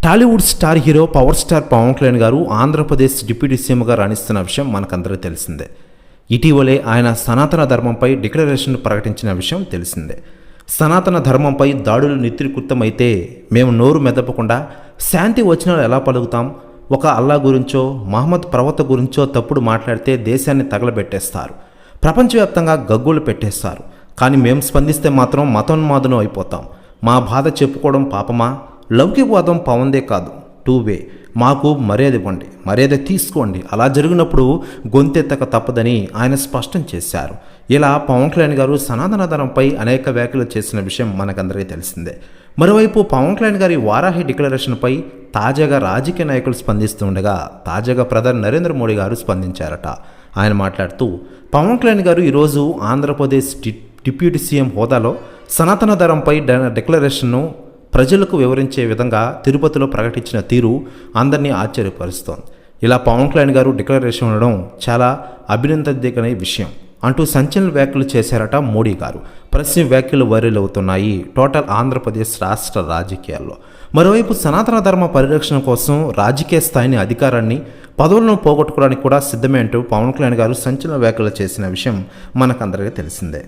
Tollywood star hero power star Pawan Kalyan garu Andhra Pradesh deputy సీఎంగా రాణిస్తున్న విషయం మనకందరికీ తెలిసిందే. ఇటీవలే ఆయన సనాతన ధర్మంపై డిక్లరేషన్ ప్రకటించిన విషయం తెలిసిందే. సనాతన ధర్మంపై దాడులు నిత్యకృతమైతే మేము నోరు మెదపకుండా శాంతి వచనాలు ఎలా పలుకుతాం? ఒక అల్లా గురించో మహమ్మద్ ప్రవక్త గురించో తప్పుడు మాట్లాడితే దేశాన్ని తగలబెట్టేస్తారు, ప్రపంచవ్యాప్తంగా గగ్గులు పెట్టేస్తారు. కానీ మేము స్పందిస్తే మాత్రం మతోన్మాదం అయిపోతాం. మా బాధ చెప్పుకోవడం పాపమా? లౌకికవాదం పవందే కాదు, టూ వే. మాకు మర్యాద ఇవ్వండి, మర్యాద తీసుకోండి. అలా జరిగినప్పుడు గొంతెత్తక తప్పదని ఆయన స్పష్టం చేశారు. ఇలా పవన్ కళ్యాణ్ గారు సనాతన ధర్మంపై అనేక వ్యాఖ్యలు చేసిన విషయం మనకందరికీ తెలిసిందే. మరోవైపు పవన్ కళ్యాణ్ గారి వారాహి డిక్లరేషన్పై తాజాగా రాజకీయ నాయకులు స్పందిస్తుండగా తాజాగా ప్రధాని నరేంద్ర మోడీ గారు స్పందించారట. ఆయన మాట్లాడుతూ పవన్ కళ్యాణ్ గారు ఈరోజు ఆంధ్రప్రదేశ్ డిప్యూటీ సీఎం హోదాలో సనాతన ధర్మంపై డిక్లరేషన్ను ప్రజలకు వివరించే విధంగా తిరుపతిలో ప్రకటించిన తీరు అందరినీ ఆశ్చర్యపరుస్తోంది. ఇలా పవన్ కళ్యాణ్ గారు డిక్లరేషన్ ఉండడం చాలా అభినందనీయ విషయం అంటూ సంచలన వ్యాఖ్యలు చేశారట మోడీ గారు. ప్రస్తుతం వ్యాఖ్యలు వైరల్ అవుతున్నాయి టోటల్ ఆంధ్రప్రదేశ్ రాష్ట్ర రాజకీయాల్లో. మరోవైపు సనాతన ధర్మ పరిరక్షణ కోసం రాజకీయ స్థాయిని, అధికారాన్ని, పదవులను పోగొట్టుకోవడానికి కూడా సిద్ధమే అంటూ పవన్ కళ్యాణ్ గారు సంచలన వ్యాఖ్యలు చేసిన విషయం మనకందరికీ తెలిసిందే.